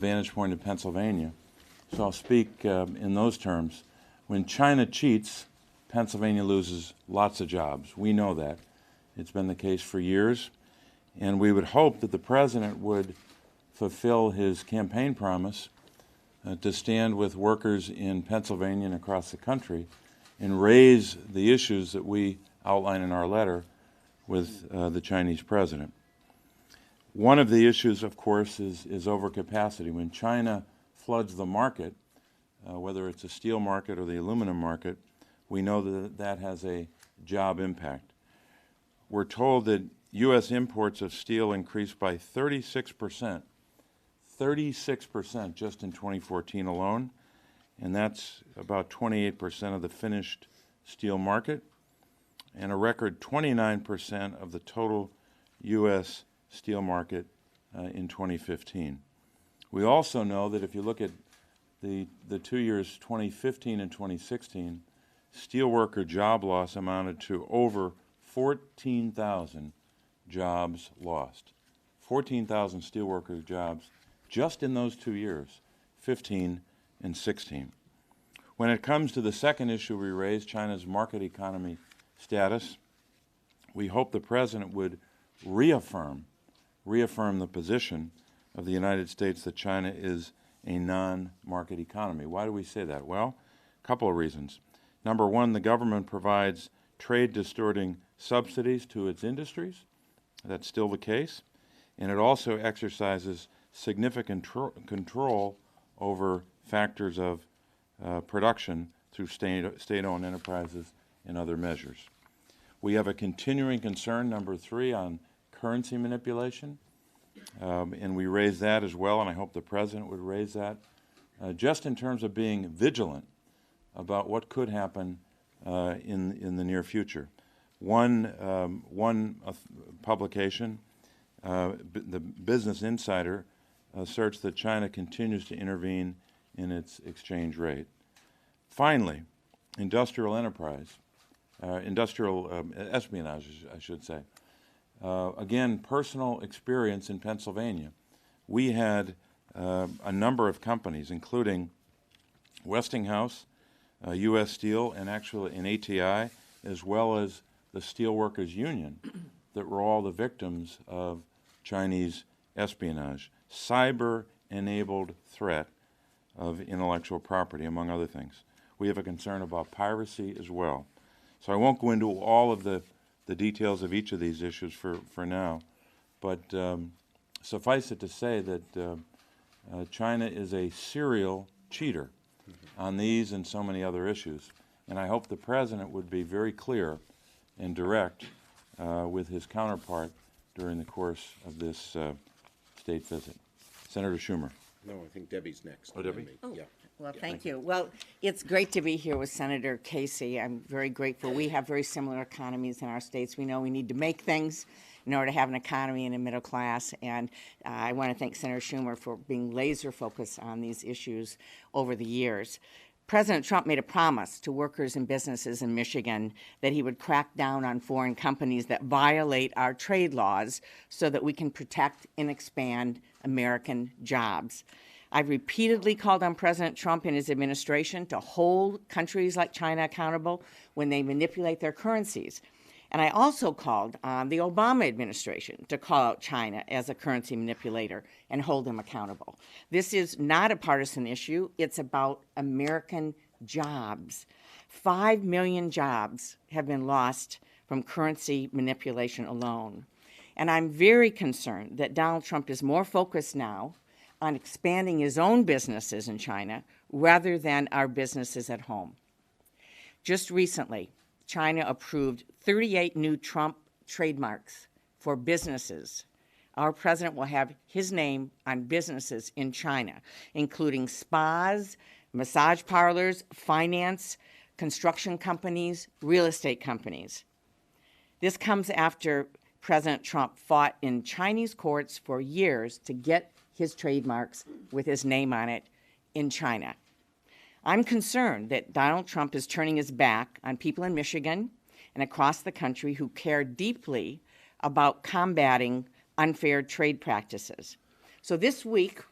vantage point in Pennsylvania, so I'll speak in those terms. When China cheats, Pennsylvania loses lots of jobs. We know that. It's been the case for years, and we would hope that the President would fulfill his campaign promise to stand with workers in Pennsylvania and across the country and raise the issues that we outline in our letter with the Chinese President. One of the issues, of course, is overcapacity. When China floods the market, whether it's a steel market or the aluminum market, we know that that has a job impact. We're told that U.S. imports of steel increased by 36%, 36% just in 2014 alone, and that's about 28% of the finished steel market, and a record 29% of the total U.S. steel market in 2015. We also know that if you look at the 2 years, 2015 and 2016, steelworker job loss amounted to over 14,000 jobs lost. 14,000 steelworker jobs just in those 2 years, 15 and 16. When it comes to the second issue we raised, China's market economy status, we hope the President would reaffirm the position of the United States that China is a non-market economy. Why do we say that? Well, a couple of reasons. Number one, the government provides trade-distorting subsidies to its industries. That's still the case. And it also exercises significant control over factors of production through state-owned enterprises and other measures. We have a continuing concern, number three, on currency manipulation, and we raise that as well, and I hope the President would raise that, just in terms of being vigilant about what could happen in the near future. One publication, the Business Insider, asserts that China continues to intervene in its exchange rate. Finally, industrial espionage, I should say. Again, personal experience in Pennsylvania. We had a number of companies, including Westinghouse, U.S. Steel, and actually an ATI, as well as the Steelworkers Union, that were all the victims of Chinese espionage, cyber-enabled threat of intellectual property, among other things. We have a concern about piracy as well. So I won't go into all of the details of each of these issues for now, but suffice it to say that China is a serial cheater on these and so many other issues, and I hope the President would be very clear and direct with his counterpart during the course of this state visit. Senator Schumer. No, I think Debbie's next. Oh, Debbie? Oh. Yeah. Well, thank you. Well, it's great to be here with Senator Casey. I'm very grateful. We have very similar economies in our states. We know we need to make things in order to have an economy and a middle class, and I want to thank Senator Schumer for being laser focused on these issues over the years. President Trump made a promise to workers and businesses in Michigan that he would crack down on foreign companies that violate our trade laws so that we can protect and expand American jobs. I've repeatedly called on President Trump and his administration to hold countries like China accountable when they manipulate their currencies. And I also called on the Obama administration to call out China as a currency manipulator and hold them accountable. This is not a partisan issue. It's about American jobs. 5 million jobs have been lost from currency manipulation alone. And I'm very concerned that Donald Trump is more focused now on expanding his own businesses in China rather than our businesses at home. Just recently, China approved 38 new Trump trademarks for businesses. Our president will have his name on businesses in China, including spas, massage parlors, finance, construction companies, real estate companies. This comes after President Trump fought in Chinese courts for years to get his trademarks with his name on it in China. I'm concerned that Donald Trump is turning his back on people in Michigan and across the country who care deeply about combating unfair trade practices. So this week,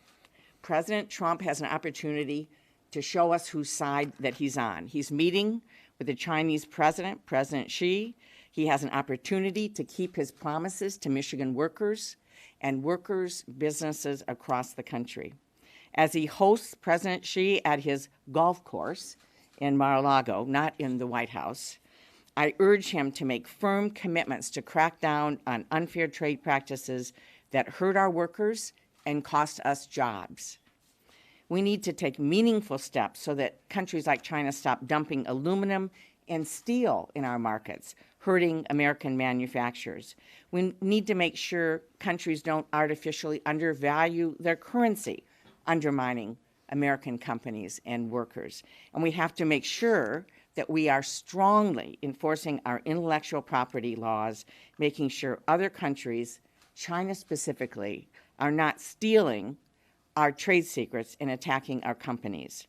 President Trump has an opportunity to show us whose side that he's on. He's meeting with the Chinese president, President Xi. He has an opportunity to keep his promises to Michigan workers and workers' businesses across the country. As he hosts President Xi at his golf course in Mar-a-Lago, not in the White House, I urge him to make firm commitments to crack down on unfair trade practices that hurt our workers and cost us jobs. We need to take meaningful steps so that countries like China stop dumping aluminum and steel in our markets, hurting American manufacturers. We need to make sure countries don't artificially undervalue their currency, undermining American companies and workers. And we have to make sure that we are strongly enforcing our intellectual property laws, making sure other countries, China specifically, are not stealing our trade secrets and attacking our companies.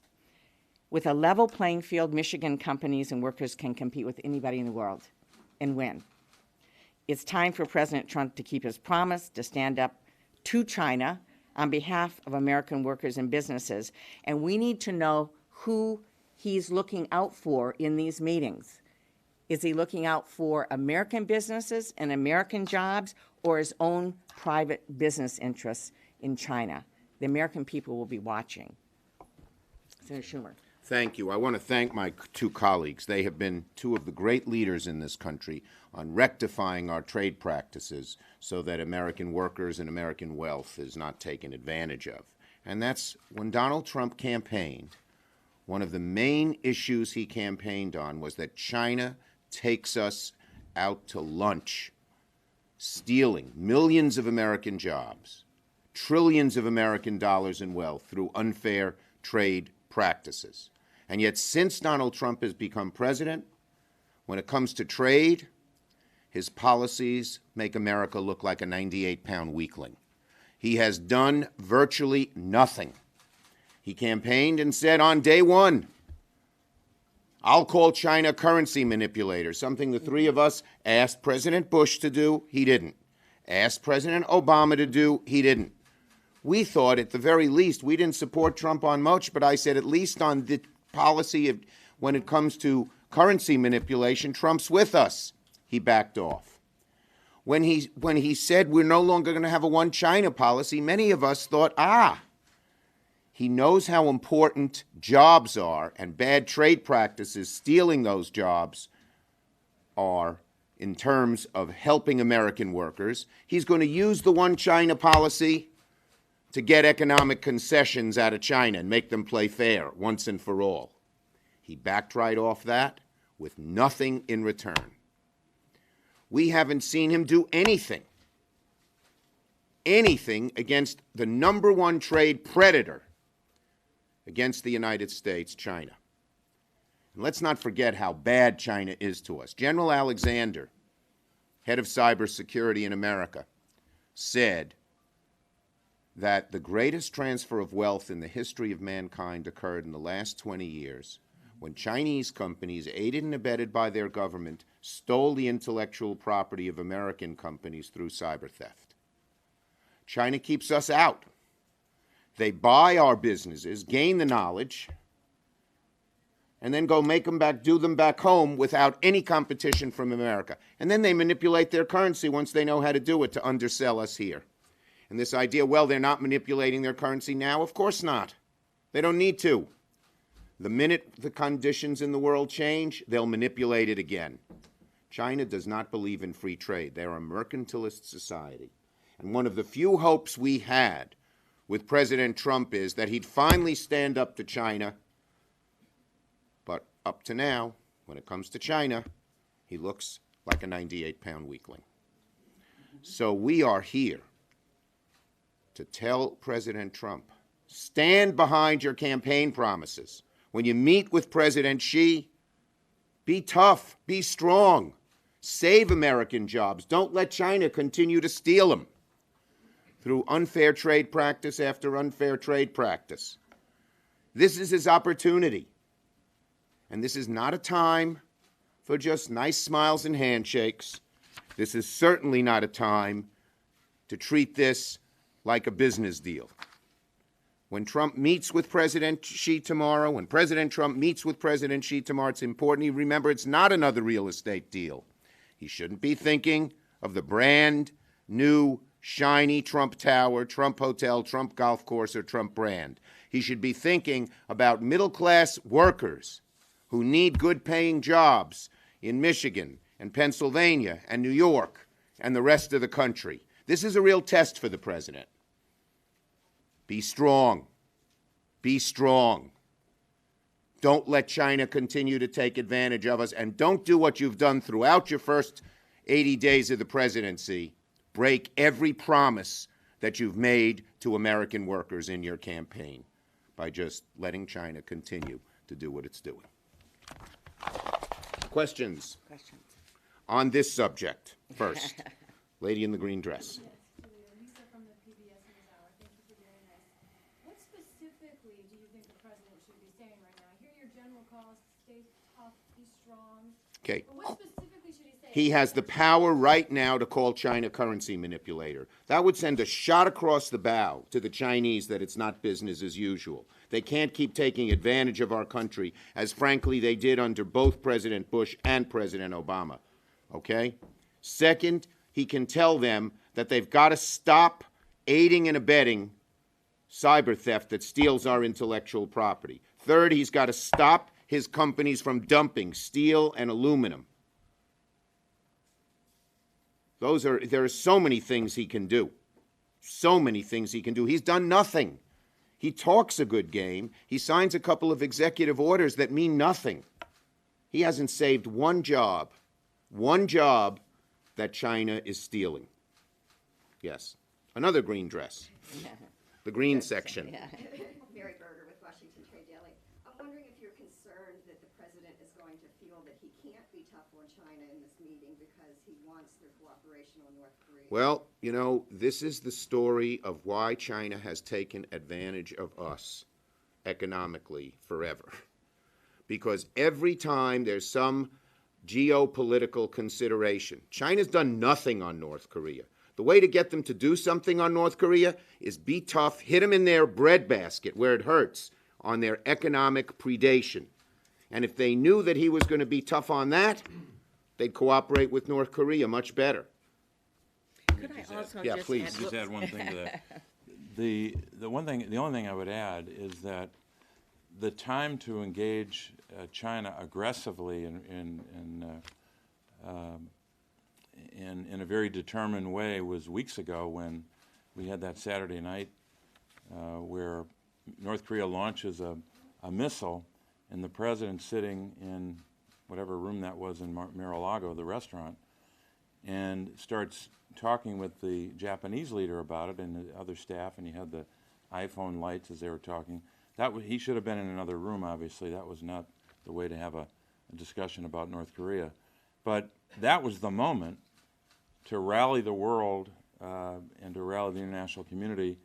With a level playing field, Michigan companies and workers can compete with anybody in the world and win. It's time for President Trump to keep his promise to stand up to China on behalf of American workers and businesses, and we need to know who he's looking out for in these meetings. Is he looking out for American businesses and American jobs, or his own private business interests in China? The American people will be watching. Senator Schumer. Thank you. I want to thank my two colleagues. They have been two of the great leaders in this country on rectifying our trade practices so that American workers and American wealth is not taken advantage of. And that's when Donald Trump campaigned, one of the main issues he campaigned on was that China takes us out to lunch, stealing millions of American jobs, trillions of American dollars in wealth through unfair trade practices. And yet, since Donald Trump has become president, when it comes to trade, his policies make America look like a 98-pound weakling. He has done virtually nothing. He campaigned and said on day one, I'll call China currency manipulator, something the three of us asked President Bush to do, he didn't. Asked President Obama to do, he didn't. We thought at the very least, we didn't support Trump on much, but I said at least on the policy of when it comes to currency manipulation, Trump's with us. He backed off. When he said we're no longer going to have a one China policy, many of us thought, he knows how important jobs are and bad trade practices, stealing those jobs, are in terms of helping American workers. He's going to use the one China policy to get economic concessions out of China and make them play fair once and for all. He backed right off that with nothing in return. We haven't seen him do anything against the number one trade predator against the United States, China. And let's not forget how bad China is to us. General Alexander, head of cybersecurity in America, said that the greatest transfer of wealth in the history of mankind occurred in the last 20 years when Chinese companies, aided and abetted by their government, stole the intellectual property of American companies through cyber theft. China keeps us out. They buy our businesses, gain the knowledge, and then go make them back, do them back home without any competition from America. And then they manipulate their currency once they know how to do it to undersell us here. And this idea, well, they're not manipulating their currency now. Of course not. They don't need to. The minute the conditions in the world change, they'll manipulate it again. China does not believe in free trade. They're a mercantilist society. And one of the few hopes we had with President Trump is that he'd finally stand up to China. But up to now, when it comes to China, he looks like a 98-pound weakling. So we are here to tell President Trump, stand behind your campaign promises. When you meet with President Xi, be tough, be strong, save American jobs. Don't let China continue to steal them through unfair trade practice after unfair trade practice. This is his opportunity. And this is not a time for just nice smiles and handshakes. This is certainly not a time to treat this like a business deal. When Trump meets with President Xi tomorrow, when President Trump meets with President Xi tomorrow, it's important he remember it's not another real estate deal. He shouldn't be thinking of the brand new, shiny Trump Tower, Trump Hotel, Trump Golf Course, or Trump brand. He should be thinking about middle-class workers who need good-paying jobs in Michigan and Pennsylvania and New York and the rest of the country. This is a real test for the president. Be strong. Be strong. Don't let China continue to take advantage of us, and don't do what you've done throughout your first 80 days of the presidency. Break every promise that you've made to American workers in your campaign by just letting China continue to do what it's doing. Questions on this subject? First, lady in the green dress. Lisa from the PBS NewsHour. Thank you for doing this. What specifically do you think the president should be saying right now? I hear your general calls, stay tough, be strong. Okay. But what specifically should he say? He has the power right now to call China currency manipulator. That would send a shot across the bow to the Chinese that it's not business as usual. They can't keep taking advantage of our country, as frankly they did under both President Bush and President Obama. Okay? Second, he can tell them that they've got to stop aiding and abetting cyber theft that steals our intellectual property. Third, he's got to stop his companies from dumping steel and aluminum. There are so many things he can do. So many things he can do. He's done nothing. He talks a good game. He signs a couple of executive orders that mean nothing. He hasn't saved one job that China is stealing. Yes. Another green dress. The green section. Mary Berger with Washington Trade Daily. I'm wondering if you're concerned that the president is going to feel that he can't be tough on China in this meeting because he wants their cooperation on North Korea. Well, you know, this is the story of why China has taken advantage of us economically forever. Because every time there's some geopolitical consideration, China's done nothing on North Korea. The way to get them to do something on North Korea is be tough, hit them in their breadbasket where it hurts, on their economic predation. And if they knew that he was going to be tough on that, they'd cooperate with North Korea much better. Could I also Yeah, just please. add, Just add one thing to that. The only thing I would add is that the time to engage China aggressively in a very determined way was weeks ago when we had that Saturday night where North Korea launches a missile, and the president sitting in whatever room that was in Mar-a-Lago, the restaurant, and starts talking with the Japanese leader about it and the other staff, and he had the iPhone lights as they were talking. He should have been in another room, obviously. That was not the way to have a discussion about North Korea. But that was the moment to rally the world and to rally the international community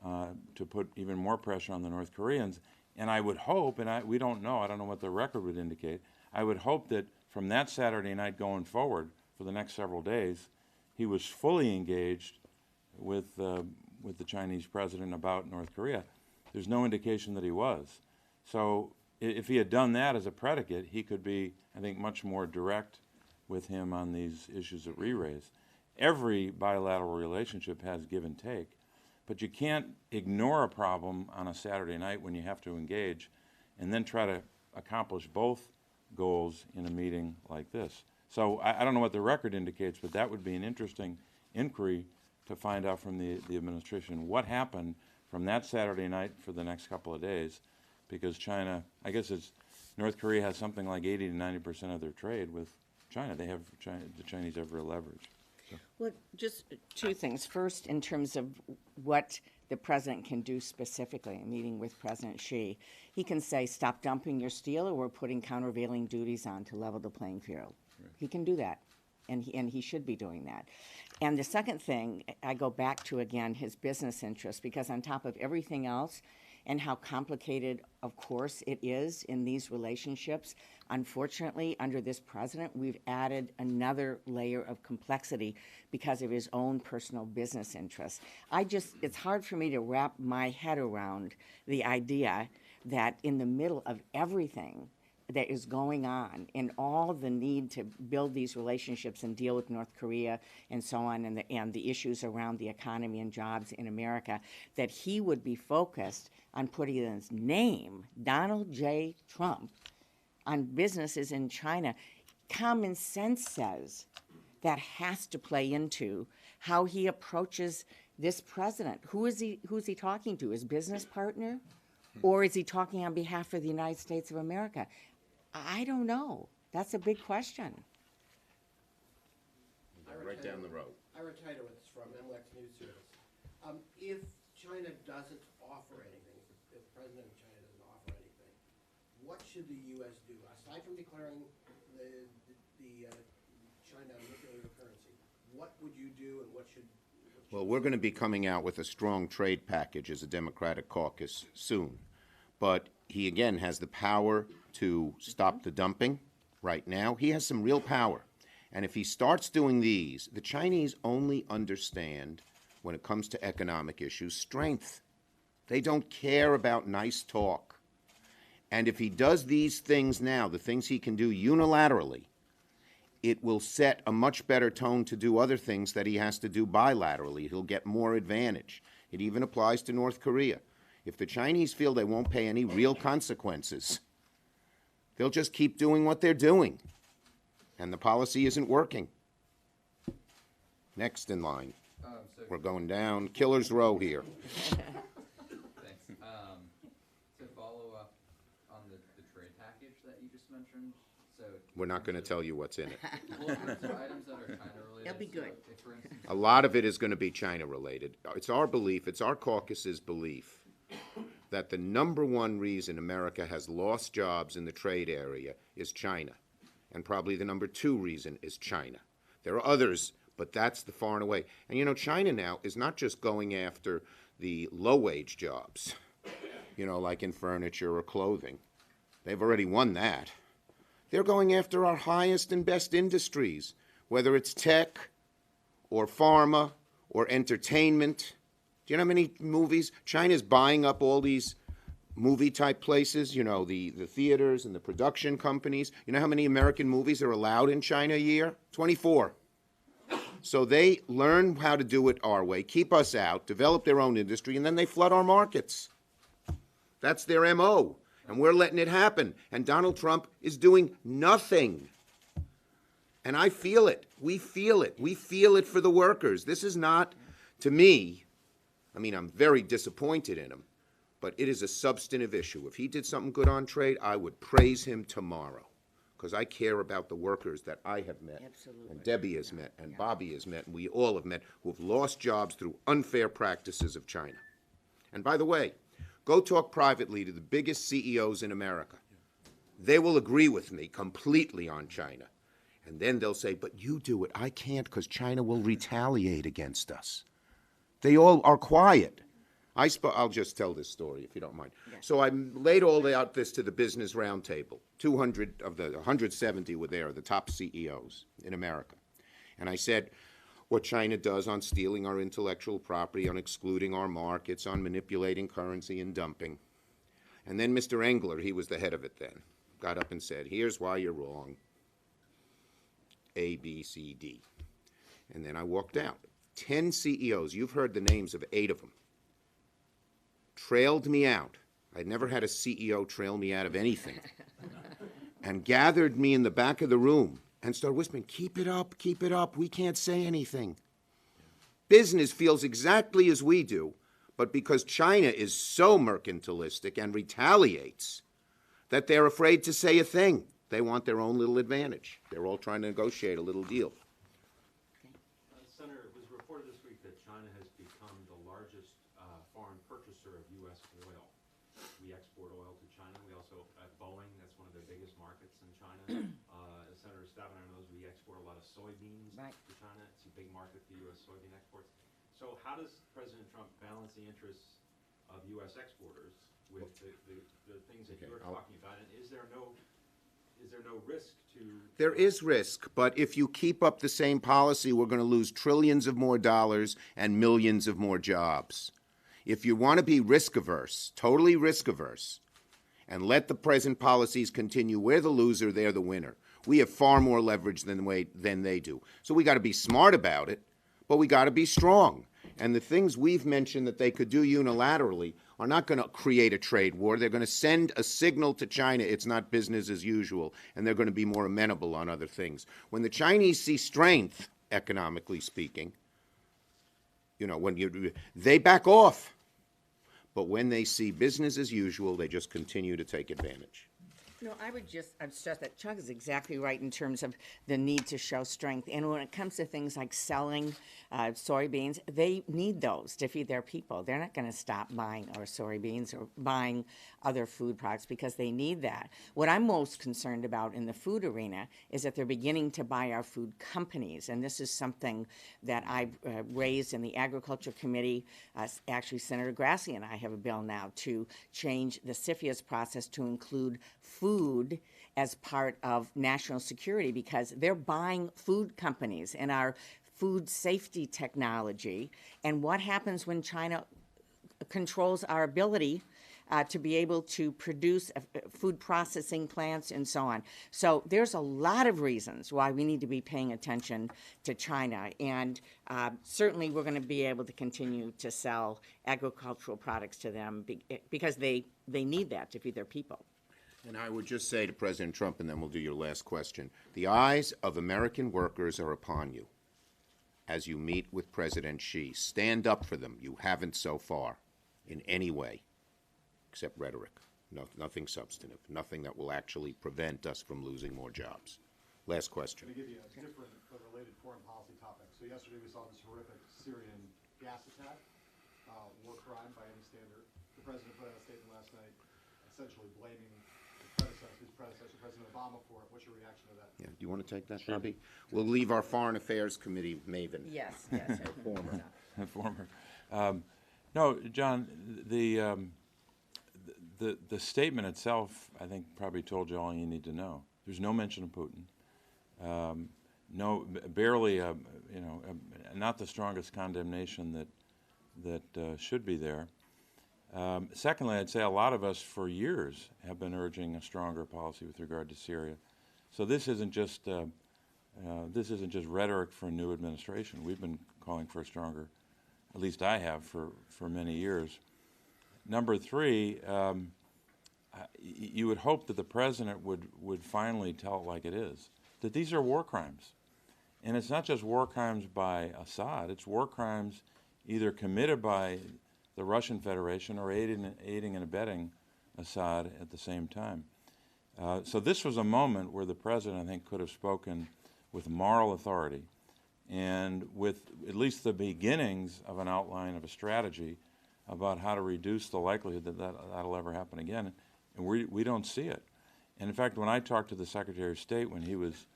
to put even more pressure on the North Koreans. And I would hope, and we don't know, I don't know what the record would indicate, I would hope that from that Saturday night going forward for the next several days, he was fully engaged with the Chinese president about North Korea. There's no indication that he was. So if he had done that as a predicate, he could be, I think, much more direct with him on these issues that we raised. Every bilateral relationship has give and take, but you can't ignore a problem on a Saturday night when you have to engage and then try to accomplish both goals in a meeting like this. So I don't know what the record indicates, but that would be an interesting inquiry to find out from the administration what happened from that Saturday night for the next couple of days, because China, I guess North Korea has something like 80 to 90% of their trade with China. They have the Chinese have real leverage. So. well, just two things. First, in terms of what the president can do specifically in meeting with President Xi, he can say, stop dumping your steel or we're putting countervailing duties on to level the playing field. Right. He can do that, and he should be doing that. And the second thing, I go back to, again, his business interests, because on top of everything else, and how complicated, of course, it is in these relationships. Unfortunately, under this president, we've added another layer of complexity because of his own personal business interests. It's hard for me to wrap my head around the idea that in the middle of everything that is going on and all the need to build these relationships and deal with North Korea and so on, and the issues around the economy and jobs in America, that he would be focused on putting his name, Donald J. Trump, on businesses in China. Common sense says that has to play into how he approaches this president. Who's he talking to? His business partner? Or is he talking on behalf of the United States of America? I don't know. That's a big question. Right down the road. Ira Titowitz from MLEX News Service. If China doesn't offer anything, if the president of China doesn't offer anything, what should the U.S. do, aside from declaring the China nuclear currency? What would you do, and what should? Well, we're going to be coming out with a strong trade package as a Democratic caucus soon. But he, again, has the power to stop the dumping right now. He has some real power. And if he starts doing these, the Chinese only understand, when it comes to economic issues, strength. They don't care about nice talk. And if he does these things now, the things he can do unilaterally, it will set a much better tone to do other things that he has to do bilaterally. He'll get more advantage. It even applies to North Korea. If the Chinese feel they won't pay any real consequences, they'll just keep doing what they're doing. And the policy isn't working. Next in line. We're going down Killer's Row here. Thanks. To follow up on the trade package that you just mentioned, so We're not going to tell you what's in it. well, in terms of items that are China related, That'll be good. So if, for instance, A lot of it is going to be China related. It's our belief, it's our caucus's belief, that the number one reason America has lost jobs in the trade area is China. And probably the number two reason is China. There are others, but that's the far and away. And you know, China now is not just going after the low-wage jobs, you know, like in furniture or clothing. They've already won that. They're going after our highest and best industries, whether it's tech or pharma or entertainment. Do you know how many movies? China's buying up all these movie-type places, you know, the theaters and the production companies. You know how many American movies are allowed in China a year? 24. So they learn how to do it our way, keep us out, develop their own industry, and then they flood our markets. That's their M.O., and we're letting it happen. And Donald Trump is doing nothing. And I feel it. We feel it. We feel it for the workers. This is not, to me, I mean, I'm very disappointed in him, but it is a substantive issue. If he did something good on trade, I would praise him tomorrow, because I care about the workers that I have met, Absolutely. and Debbie has met, and Bobby has met, and we all have met, who have lost jobs through unfair practices of China. And by the way, go talk privately to the biggest CEOs in America. They will agree with me completely on China. And then they'll say, but you do it. I can't, because China will retaliate against us. They all are quiet. I'll just tell this story, if you don't mind. Yes. So I laid all out this to the Business Roundtable. 200 of the 170 were there, the top CEOs in America. And I said, what China does on stealing our intellectual property, on excluding our markets, on manipulating currency and dumping. And then Mr. Engler, he was the head of it then, got up and said, here's why you're wrong. A, B, C, D. And then I walked out. 10 CEOs, you've heard the names of 8 of them, trailed me out. I'd never had a CEO trail me out of anything. And gathered me in the back of the room and started whispering, keep it up, we can't say anything. Business feels exactly as we do, but because China is so mercantilistic and retaliates, that they're afraid to say a thing. They want their own little advantage. They're all trying to negotiate a little deal. Senator, it was reported this week that China has become the largest foreign purchaser of U.S. oil. We export oil to China. We also, at Boeing, that's one of their biggest markets in China. As Senator Stabenow knows, we export a lot of soybeans to China. It's a big market for U.S. soybean exports. So how does President Trump balance the interests of U.S. exporters with the things that Okay, you're I'll- talking about? And is there no risk to? There is risk, but if you keep up the same policy, we're going to lose trillions of more dollars and millions of more jobs. If you want to be risk averse, totally risk averse, and let the present policies continue, we're the loser, they're the winner. We have far more leverage than they do. So we got to be smart about it, but we got to be strong. And the things we've mentioned that they could do unilaterally are not going to create a trade war. They're going to send a signal to China it's not business as usual, and they're going to be more amenable on other things. When the Chinese see strength, economically speaking, they back off. But when they see business as usual, they just continue to take advantage. No, I'd stress that Chuck is exactly right in terms of the need to show strength. And when it comes to things like selling soybeans, they need those to feed their people. They're not going to stop buying our soybeans or buying other food products because they need that. What I'm most concerned about in the food arena is that they're beginning to buy our food companies. And this is something that I've raised in the Agriculture Committee. Actually, Senator Grassley and I have a bill now to change the CFIUS process to include food as part of national security because they're buying food companies and our food safety technology. And what happens when China controls our ability to be able to produce food processing plants and so on? So there's a lot of reasons why we need to be paying attention to China. And certainly we're going to be able to continue to sell agricultural products to them because they need that to feed their people. And I would just say to President Trump, and then we'll do your last question, the eyes of American workers are upon you as you meet with President Xi. Stand up for them. You haven't so far in any way, except rhetoric. Nothing substantive, nothing that will actually prevent us from losing more jobs. Last question. I'm going to give you a different but related foreign policy topic. So yesterday we saw this horrific Syrian gas attack, war crime by any standard. The president put out a statement last night essentially blaming his predecessor, President Obama, for it. What's your reaction to that? Yeah. Do you want to take that, Bobby? We'll leave our Foreign Affairs Committee maven. Yes. Former. No, John, the statement itself, I think, probably told you all you need to know. There's no mention of Putin. Barely, not the strongest condemnation that should be there. Secondly, I'd say a lot of us for years have been urging a stronger policy with regard to Syria. So this isn't just rhetoric for a new administration. We've been calling for a stronger, at least I have for many years. Number three, you would hope that the president would finally tell it like it is, that these are war crimes. And it's not just war crimes by Assad, it's war crimes either committed by the Russian Federation or aiding and abetting Assad at the same time. So this was a moment where the president, I think, could have spoken with moral authority and with at least the beginnings of an outline of a strategy about how to reduce the likelihood that that'll ever happen again. And we don't see it. And in fact, when I talked to the Secretary of State when he was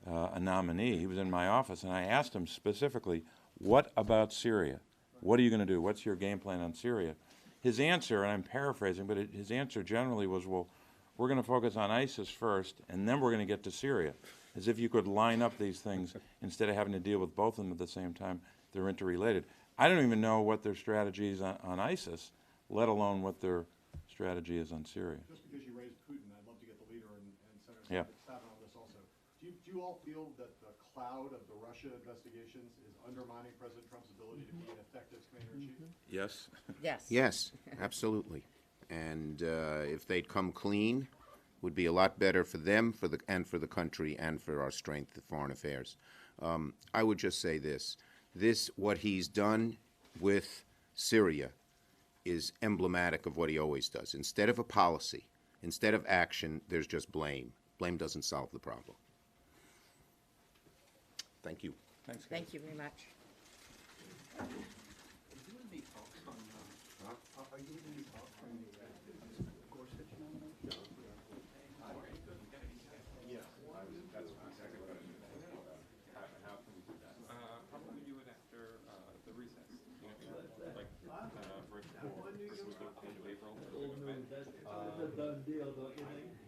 a nominee, he was in my office, and I asked him specifically, what about Syria? What are you going to do? What's your game plan on Syria? His answer, and I'm paraphrasing, but his answer generally was, well, we're going to focus on ISIS first, and then we're going to get to Syria. As if you could line up these things instead of having to deal with both of them at the same time. They're interrelated. I don't even know what their strategy is on ISIS, let alone what their strategy is on Syria. Just because you raised Putin, I'd love to get the leader and Senator Stabenow on this also. Do you all feel that the cloud of the Russia investigations is undermining President Trump's ability to be an effective commander-in-chief? Yes. Yes, absolutely. And if they'd come clean, would be a lot better for them, for the country, and for our strength of foreign affairs. I would just say this: what he's done with Syria is emblematic of what he always does. Instead of a policy, instead of action, there's just blame. Blame doesn't solve the problem. Thank you. Thanks, guys. Thank you very much. Probably do it after the recess. Like right before Christmas, end of April. a done deal, don't you think?